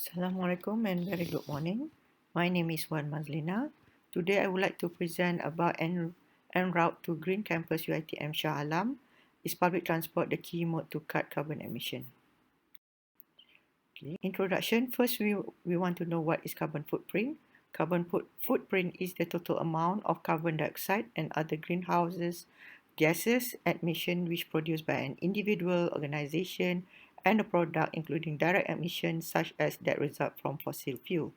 Assalamualaikum and very good morning. My name is Wan Mazlina. Today I would like to present about en route to Green Campus UiTM Shah Alam. Is public transport the key mode to cut carbon emission? Okay. Introduction. First, we want to know what is carbon footprint. Footprint is the total amount of carbon dioxide and other greenhouse gases emission which produced by an individual, organization, and a product, including direct emissions such as that result from fossil fuel.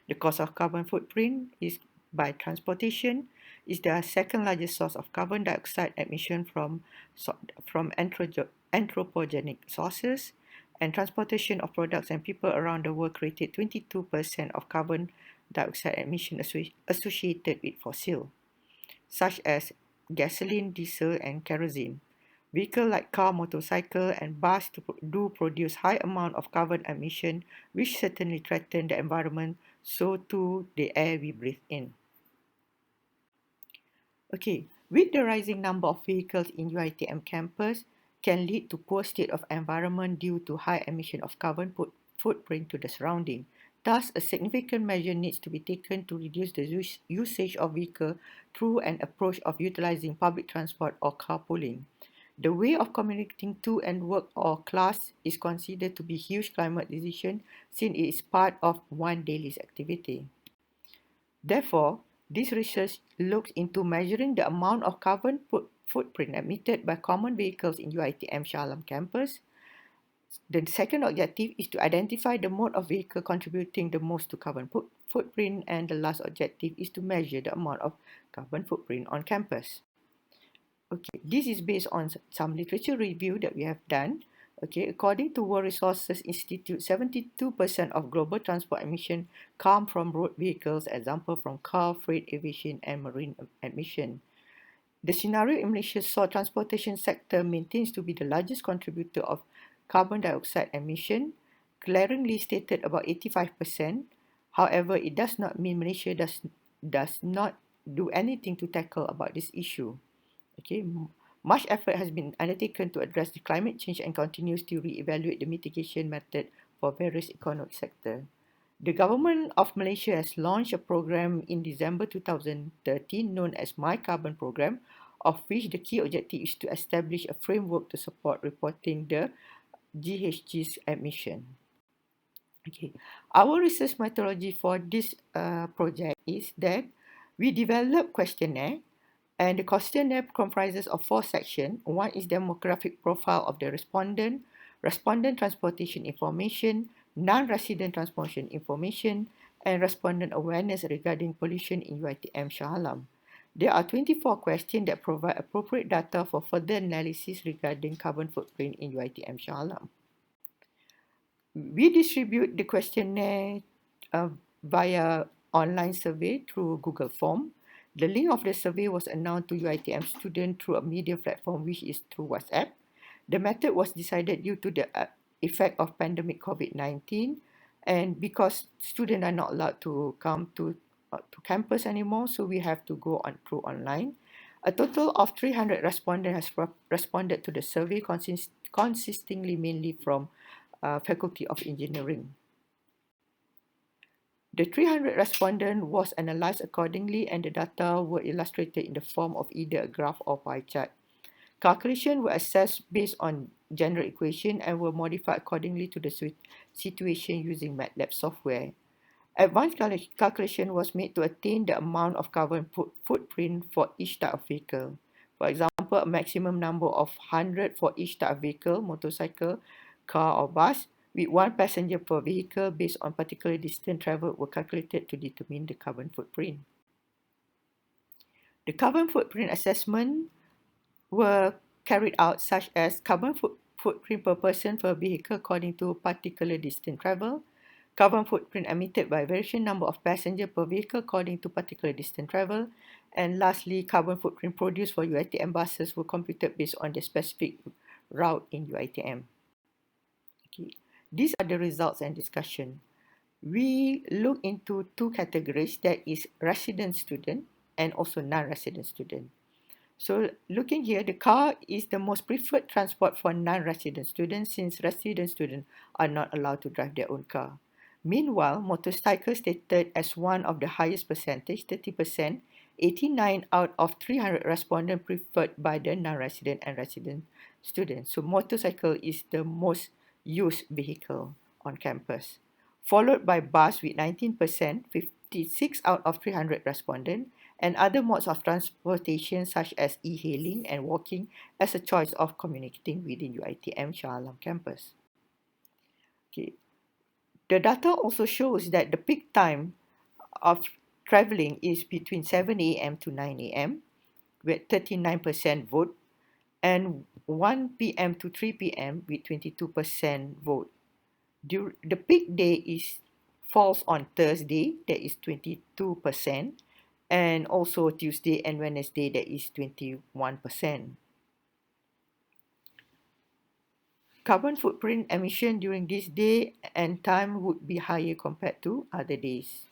The cost of carbon footprint is by transportation is the second largest source of carbon dioxide emission from anthropogenic sources, and transportation of products and people around the world created 22% of carbon dioxide emission associated with fossil, such as gasoline, diesel, and kerosene. Vehicles like car, motorcycle, and bus do produce high amount of carbon emission, which certainly threaten the environment, so too the air we breathe in. Okay, with the rising number of vehicles in UiTM campus can lead to poor state of environment due to high emission of carbon footprint to the surrounding. Thus, a significant measure needs to be taken to reduce the usage of vehicle through an approach of utilizing public transport or carpooling. The way of commuting to and work or class is considered to be a huge climate decision since it is part of one daily activity. Therefore, this research looks into measuring the amount of carbon footprint emitted by common vehicles in UiTM Shah Alam campus. The second objective is to identify the mode of vehicle contributing the most to carbon footprint, and the last objective is to measure the amount of carbon footprint on campus. Okay, this is based on some literature review that we have done. Okay, according to World Resources Institute, 72% of global transport emission come from road vehicles, example from car, freight, aviation, and marine emission. The scenario in Malaysia saw transportation sector maintains to be the largest contributor of carbon dioxide emission, glaringly stated about 85%. However, it does not mean Malaysia does not do anything to tackle about this issue. Okay, much effort has been undertaken to address the climate change and continues to re-evaluate the mitigation method for various economic sectors. The government of Malaysia has launched a program in December 2013 known as My Carbon Program, of which the key objective is to establish a framework to support reporting the GHG's emission. Okay, our research methodology for this project is that we develop questionnaire. And the questionnaire comprises of 4 sections. One is demographic profile of the respondent, respondent transportation information, non-resident transportation information, and respondent awareness regarding pollution in UiTM Shah Alam. There are 24 questions that provide appropriate data for further analysis regarding carbon footprint in UiTM Shah Alam. We distribute the questionnaire via online survey through Google Form. The link of the survey was announced to UiTM students through a media platform, which is through WhatsApp. The method was decided due to the effect of pandemic COVID-19, and because students are not allowed to come to campus anymore, so we have to go on through online. A total of 300 respondents has responded to the survey, consistingly mainly from Faculty of Engineering. The 300 respondents was analysed accordingly, and the data were illustrated in the form of either a graph or pie chart. Calculations were assessed based on general equation and were modified accordingly to the situation using MATLAB software. Advanced calculation was made to attain the amount of carbon footprint for each type of vehicle. For example, a maximum number of 100 for each type of vehicle, motorcycle, car or bus, with 1 passenger per vehicle based on particular distance travelled were calculated to determine the carbon footprint. The carbon footprint assessment were carried out such as carbon footprint per person per vehicle according to particular distance travelled, carbon footprint emitted by variation number of passengers per vehicle according to particular distance travelled, and lastly, carbon footprint produced for UiTM buses were computed based on the specific route in UiTM. Okay. These are the results and discussion. We look into 2 categories, that is resident student and also non-resident student. So looking here, the car is the most preferred transport for non-resident students since resident students are not allowed to drive their own car. Meanwhile, motorcycles stated as one of the highest percentage, 30%, 89 out of 300 respondents preferred by the non-resident and resident students. So motorcycle is the most used vehicle on campus, followed by bus with 19%, 56 out of 300 respondents, and other modes of transportation such as e-hailing and walking as a choice of communicating within UiTM Shah Alam campus. Okay. The data also shows that the peak time of traveling is between 7 a.m. to 9 a.m. with 39% vote and 1 p.m. to 3 p.m. with 22% vote. The peak day falls on Thursday, that is 22%, and also Tuesday and Wednesday, that is 21%. Carbon footprint emission during this day and time would be higher compared to other days.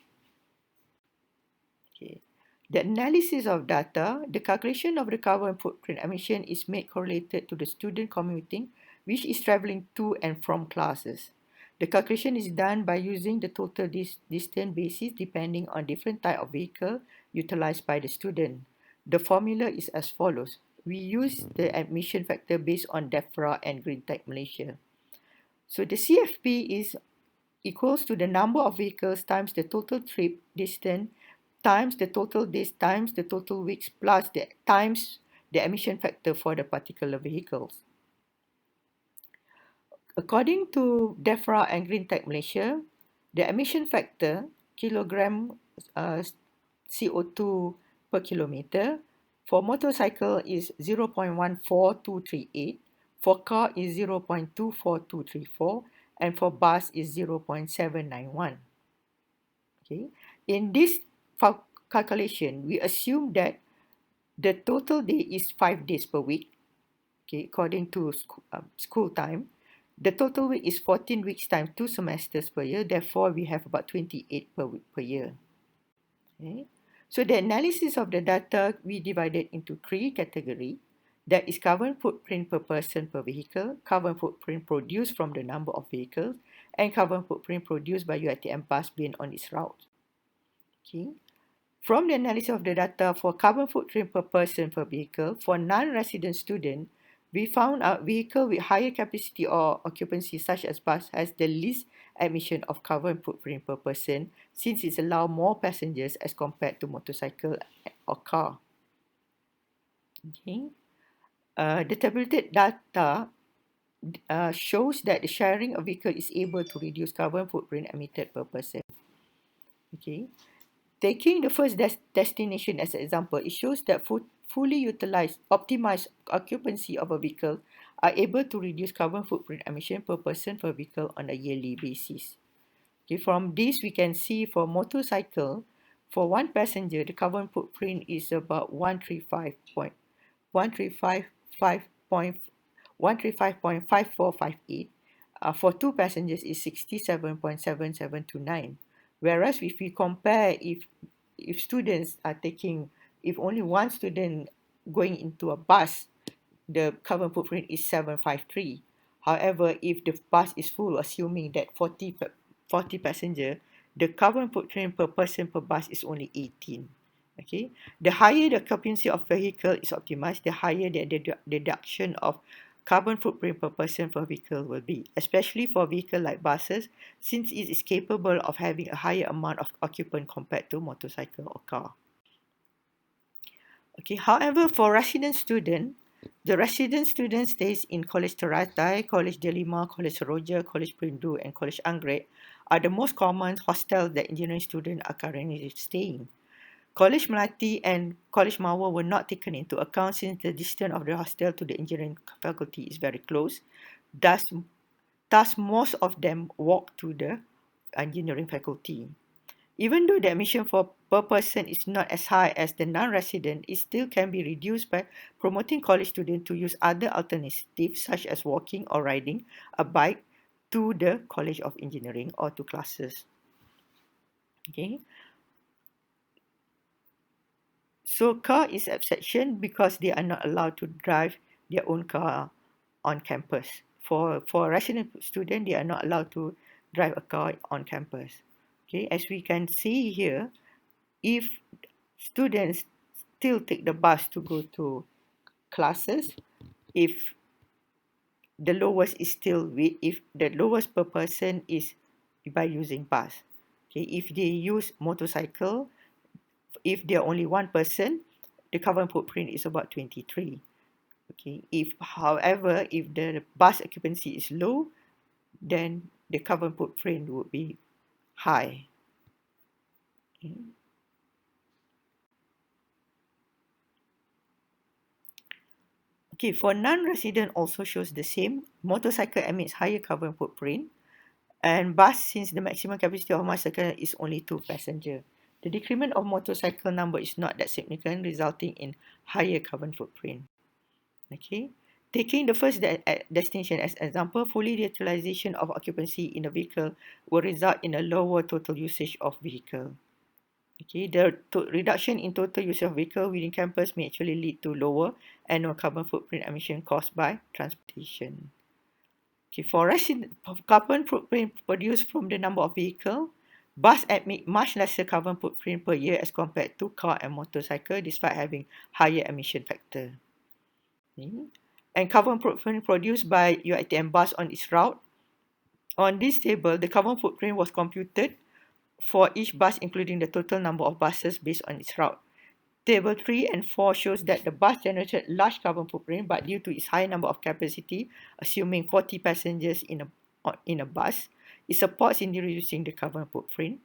Okay. The analysis of data, the calculation of the carbon footprint emission is made correlated to the student commuting, which is traveling to and from classes. The calculation is done by using the total distance basis depending on different type of vehicle utilized by the student. The formula is as follows. We use the emission factor based on DEFRA and Green Tech Malaysia. So the CFP is equals to the number of vehicles times the total trip distance times the total days times the total weeks plus the times the emission factor for the particular vehicles. According to DEFRA and Green Tech Malaysia, the emission factor kilogram CO2 per kilometer for motorcycle is 0.14238, for car is 0.24234, and for bus is 0.791. Okay. In this calculation, we assume that the total day is 5 days per week, okay, according to school time. The total week is 14 weeks times 2 semesters per year. Therefore, we have about 28 per week per year. Okay. So the analysis of the data, we divided into 3 categories. That is carbon footprint per person per vehicle, carbon footprint produced from the number of vehicles, and carbon footprint produced by UiTM bus based on its route. Okay. From the analysis of the data for carbon footprint per person per vehicle, for non-resident student, we found out vehicle with higher capacity or occupancy such as bus has the least emission of carbon footprint per person since it allows more passengers as compared to motorcycle or car. Okay. The tabulated data shows that the sharing of vehicle is able to reduce carbon footprint emitted per person. Okay. Taking the first destination as an example, it shows that fully utilized, optimized occupancy of a vehicle are able to reduce carbon footprint emission per person per vehicle on a yearly basis. Okay, from this, we can see for motorcycle, for one passenger, the carbon footprint is about 135.5458. For 2 passengers is 67.7729. Whereas if we compare, if students are taking, if only one student going into a bus, the carbon footprint is 753. However, if the bus is full, assuming that 40 passenger, the carbon footprint per person per bus is only 18. Okay, the higher the occupancy of vehicle is optimized, the higher the deduction of carbon footprint per person per vehicle will be, especially for vehicle like buses, since it is capable of having a higher amount of occupant compared to motorcycle or car. Okay, however, for resident student, the resident student stays in College Teratai, College Delima, College Seroja, College Perindu, and College Anggrek are the most common hostels that engineering students are currently staying. College Melati and College Mawar were not taken into account since the distance of the hostel to the engineering faculty is very close. Thus most of them walk to the engineering faculty. Even though the admission per person is not as high as the non-resident, it still can be reduced by promoting college students to use other alternatives such as walking or riding a bike to the College of Engineering or to classes. Okay. So car is exception because they are not allowed to drive their own car on campus. For resident students, they are not allowed to drive a car on campus. Okay, as we can see here, if students still take the bus to go to classes, if the lowest is still if the lowest per person is by using bus. Okay, if they use motorcycle, if they're only one person, the carbon footprint is about 23. Okay, however, if the bus occupancy is low, then the carbon footprint would be high. Okay. Okay, for non-resident also shows the same. Motorcycle emits higher carbon footprint, and bus, since the maximum capacity of motorcycle is only 2 passengers. The decrement of motorcycle number is not that significant, resulting in higher carbon footprint. Okay, taking the first destination as example, fully utilization of occupancy in a vehicle will result in a lower total usage of vehicle. Okay, the reduction in total use of vehicle within campus may actually lead to lower annual carbon footprint emission caused by transportation. Okay, for carbon footprint produced from the number of vehicle, bus emit much lesser carbon footprint per year as compared to car and motorcycle, despite having higher emission factor. Okay. And carbon footprint produced by UiTM bus on its route. On this table, the carbon footprint was computed for each bus, including the total number of buses based on its route. Table 3 and 4 shows that the bus generated large carbon footprint, but due to its high number of capacity, assuming 40 passengers in a bus, it supports in reducing the carbon footprint.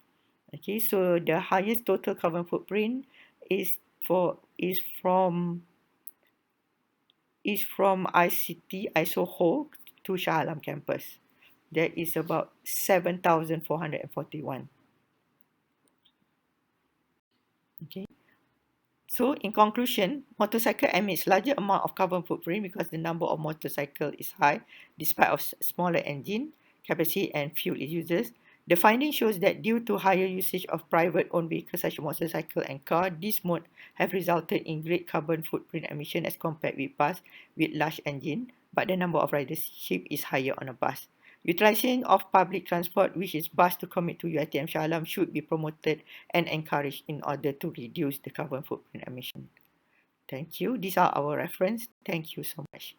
Okay, so the highest total carbon footprint is from ICT Isoho to Shah Alam campus. That is about 7,441. Okay. So in conclusion, motorcycle emits larger amount of carbon footprint because the number of motorcycle is high despite of smaller engine capacity and fuel uses. The finding shows that due to higher usage of private owned vehicles such as motorcycle and car, this mode have resulted in great carbon footprint emission as compared with bus with large engine, but the number of ridership is higher on a bus. Utilization of public transport, which is bus to commute to UiTM Shah Alam, should be promoted and encouraged in order to reduce the carbon footprint emission. Thank you. These are our reference. Thank you so much.